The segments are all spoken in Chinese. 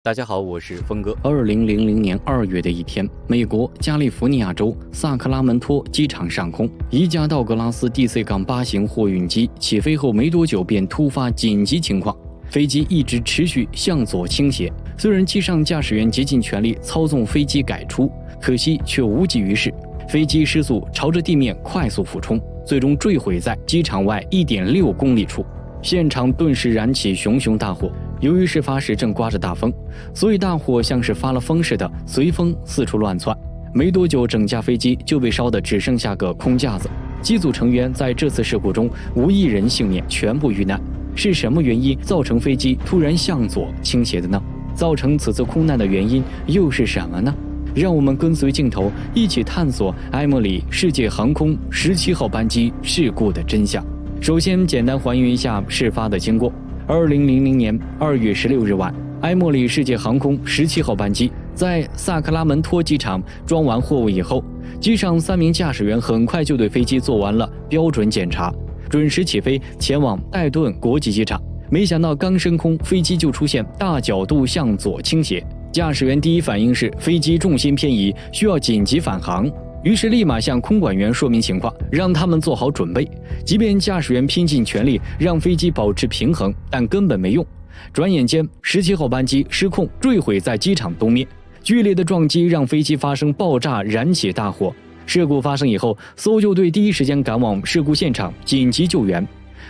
大家好，我是峰哥。2000年2月的一天，美国加利福尼亚州萨克拉门托机场上空，一架道格拉斯 DC-8 型货运机起飞后没多久便突发紧急情况，飞机一直持续向左倾斜。虽然机上驾驶员竭尽全力操纵飞机改出，可惜却无济于事。飞机失速朝着地面快速俯冲，最终坠毁在机场外1.6公里处。现场顿时燃起熊熊大火。由于事发时正刮着大风，所以大火像是发了疯似的，随风四处乱窜。没多久，整架飞机就被烧得只剩下个空架子。机组成员在这次事故中无一人幸免，全部遇难。是什么原因造成飞机突然向左倾斜的呢？造成此次空难的原因又是什么呢？让我们跟随镜头一起探索埃默里世界航空17号班机事故的真相。首先，简单还原一下事发的经过。2000年2月16日晚，埃默里世界航空17号班机在萨克拉门托机场装完货物以后，机上3名驾驶员很快就对飞机做完了标准检查，准时起飞前往戴顿国际机场。没想到刚升空，飞机就出现大角度向左倾斜。驾驶员第一反应是飞机重心偏移，需要紧急返航。于是立马向空管员说明情况，让他们做好准备。即便驾驶员拼尽全力让飞机保持平衡，但根本没用。转眼间，17号班机失控坠毁在机场东面，剧烈的撞击让飞机发生爆炸，燃起大火。事故发生以后，搜救队第一时间赶往事故现场紧急救援，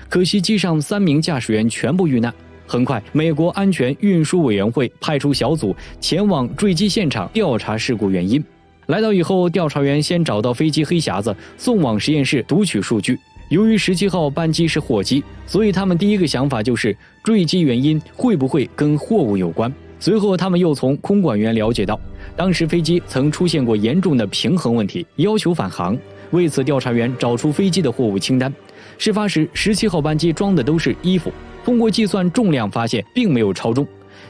可惜机上3名驾驶员全部遇难。很快，美国安全运输委员会派出小组前往坠机现场调查事故原因。来到以后，调查员先找到飞机黑匣子，送往实验室读取数据。由于17号班机是货机，所以他们第一个想法就是坠机原因会不会跟货物有关。随后他们又从空管员了解到，当时飞机曾出现过严重的平衡问题，要求返航。为此，调查员找出飞机的货物清单。事发时17号班机装的都是衣服，通过计算重量发现并没有超重。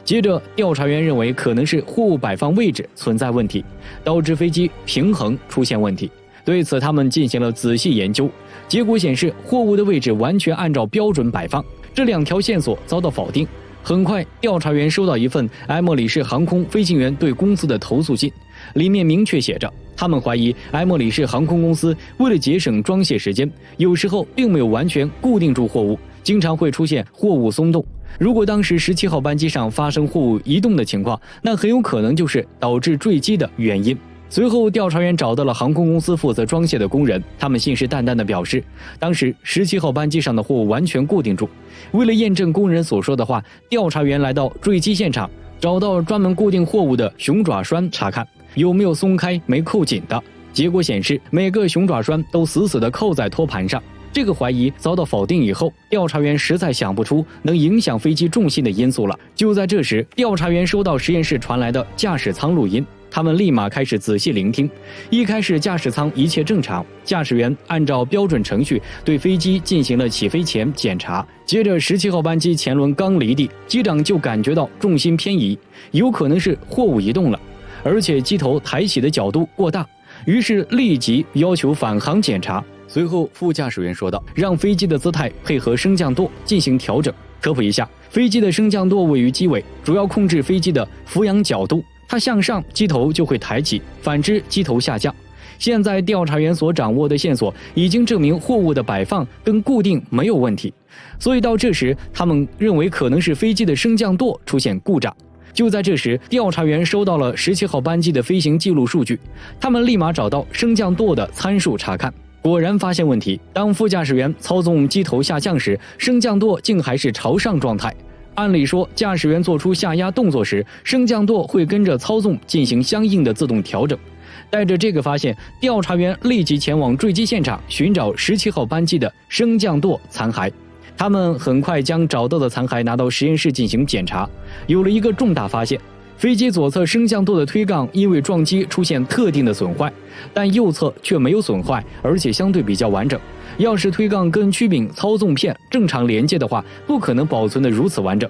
接着，调查员认为可能是货物摆放位置存在问题，导致飞机平衡出现问题。对此，他们进行了仔细研究，结果显示货物的位置完全按照标准摆放，这2条线索遭到否定。很快，调查员收到一份埃默里市航空飞行员对公司的投诉信，里面明确写着，他们怀疑埃默里市航空公司为了节省装卸时间，有时候并没有完全固定住货物，经常会出现货物松动。如果当时17号班机上发生货物移动的情况，那很有可能就是导致坠机的原因。随后，调查员找到了航空公司负责装卸的工人，他们信誓旦旦地表示，当时17号班机上的货物完全固定住。为了验证工人所说的话，调查员来到坠机现场，找到专门固定货物的熊爪栓，查看有没有松开没扣紧的。结果显示，每个熊爪栓都死死地扣在托盘上。这个怀疑遭到否定以后，调查员实在想不出能影响飞机重心的因素了。就在这时，调查员收到实验室传来的驾驶舱录音，他们立马开始仔细聆听。一开始驾驶舱一切正常，驾驶员按照标准程序对飞机进行了起飞前检查。接着17号班机前轮刚离地，机长就感觉到重心偏移，有可能是货物移动了，而且机头抬起的角度过大，于是立即要求返航检查。随后，副驾驶员说道，让飞机的姿态配合升降舵进行调整。科普一下，飞机的升降舵位于机尾，主要控制飞机的俯仰角度，它向上，机头就会抬起，反之，机头下降。现在调查员所掌握的线索已经证明货物的摆放跟固定没有问题，所以到这时，他们认为可能是飞机的升降舵出现故障。就在这时，调查员收到了17号班机的飞行记录数据，他们立马找到升降舵的参数查看。果然发现问题，当副驾驶员操纵机头下降时，升降舵竟还是朝上状态。按理说，驾驶员做出下压动作时，升降舵会跟着操纵进行相应的自动调整。带着这个发现，调查员立即前往坠机现场寻找17号班机的升降舵残骸。他们很快将找到的残骸拿到实验室进行检查，有了一个重大发现。飞机左侧升降舵的推杠因为撞击出现特定的损坏，但右侧却没有损坏，而且相对比较完整。要是推杠跟曲柄操纵片正常连接的话，不可能保存得如此完整。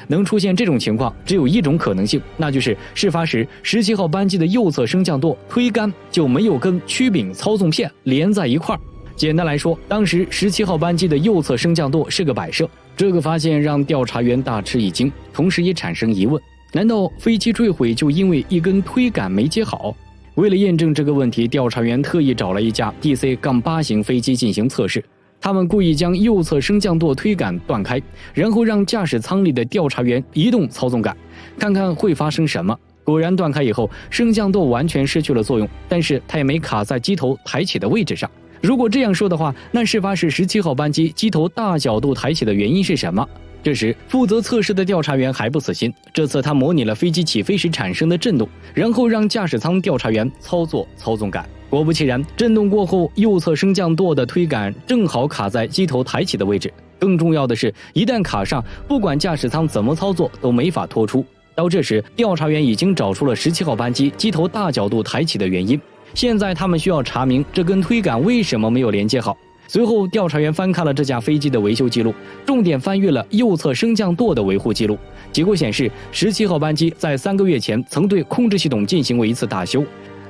能出现这种情况，只有一种可能性，那就是事发时17号班机的右侧升降舵推杆就没有跟曲柄操纵片连在一块儿。简单来说，当时17号班机的右侧升降舵是个摆设。这个发现让调查员大吃一惊，同时也产生疑问。难道飞机坠毁就因为一根推杆没接好？为了验证这个问题，调查员特意找了一架 DC-8 型飞机进行测试。他们故意将右侧升降舵推杆断开，然后让驾驶舱里的调查员移动操纵杆，看看会发生什么。果然断开以后，升降舵完全失去了作用，但是它也没卡在机头抬起的位置上。如果这样说的话，那事发时17号班机机头大角度抬起的原因是什么？这时负责测试的调查员还不死心，这次他模拟了飞机起飞时产生的震动，然后让驾驶舱调查员操作操纵杆。果不其然，震动过后，右侧升降舵的推杆正好卡在机头抬起的位置。更重要的是，一旦卡上，不管驾驶舱怎么操作都没法脱出。到这时，调查员已经找出了17号班机机头大角度抬起的原因。现在他们需要查明这根推杆为什么没有连接好。随后，调查员翻看了这架飞机的维修记录，重点翻阅了右侧升降舵的维护记录。结果显示，17号班机在3个月前曾对控制系统进行过一次大修，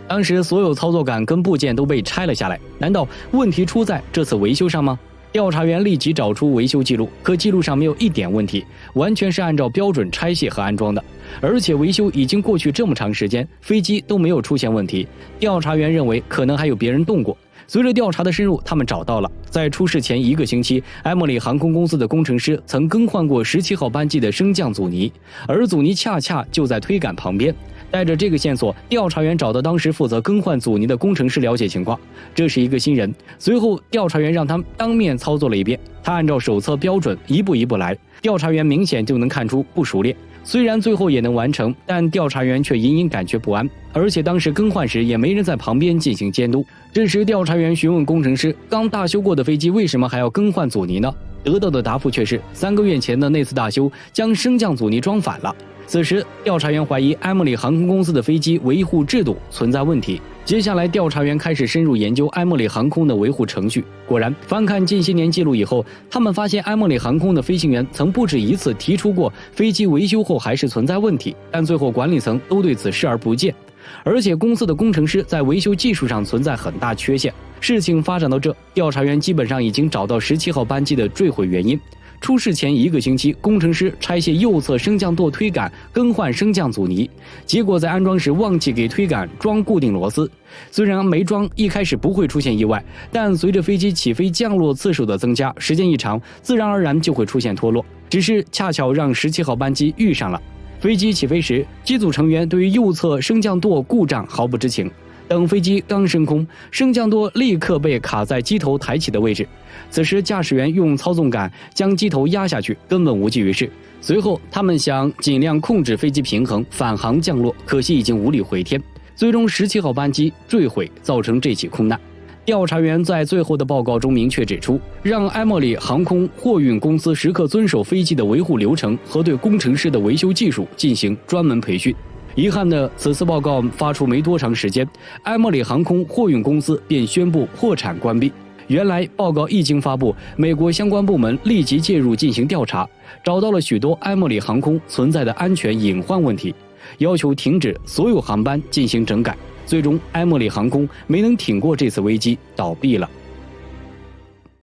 当时所有操作杆跟部件都被拆了下来。难道问题出在这次维修上吗？调查员立即找出维修记录，可记录上没有一点问题，完全是按照标准拆卸和安装的。而且维修已经过去这么长时间，飞机都没有出现问题。调查员认为可能还有别人动过。随着调查的深入，他们找到了在出事前1个星期，埃默里航空公司的工程师曾更换过17号班机的升降阻尼，而阻尼恰恰就在推杆旁边。带着这个线索，调查员找到当时负责更换阻尼的工程师了解情况。这是一个新人，随后调查员让他当面操作了一遍，他按照手册标准一步一步来，调查员明显就能看出不熟练。虽然最后也能完成，但调查员却隐隐感觉不安，而且当时更换时也没人在旁边进行监督。这时调查员询问工程师，刚大修过的飞机为什么还要更换阻尼呢？得到的答复却是3个月前的那次大修将升降阻尼装反了。此时调查员怀疑埃默里航空公司的飞机维护制度存在问题。接下来调查员开始深入研究埃默里航空的维护程序。果然，翻看近些年记录以后，他们发现埃默里航空的飞行员曾不止一次提出过飞机维修后还是存在问题，但最后管理层都对此视而不见。而且公司的工程师在维修技术上存在很大缺陷。事情发展到这，调查员基本上已经找到17号班机的坠毁原因。出事前1个星期，工程师拆卸右侧升降舵推杆，更换升降阻尼，结果在安装时忘记给推杆装固定螺丝。虽然没装一开始不会出现意外，但随着飞机起飞降落次数的增加，时间一长，自然而然就会出现脱落。只是恰巧让17号班机遇上了。飞机起飞时，机组成员对于右侧升降舵故障毫不知情。等飞机刚升空，升降舵立刻被卡在机头抬起的位置。此时驾驶员用操纵杆将机头压下去，根本无济于事。随后他们想尽量控制飞机平衡，返航降落，可惜已经无力回天。最终17号班机坠毁，造成这起空难。调查员在最后的报告中明确指出，让埃默里航空货运公司时刻遵守飞机的维护流程和对工程师的维修技术进行专门培训。遗憾的，此次报告发出没多长时间，埃默里航空货运公司便宣布破产关闭。原来报告一经发布，美国相关部门立即介入进行调查，找到了许多埃默里航空存在的安全隐患问题，要求停止所有航班进行整改。最终埃默里航空没能挺过这次危机，倒闭了。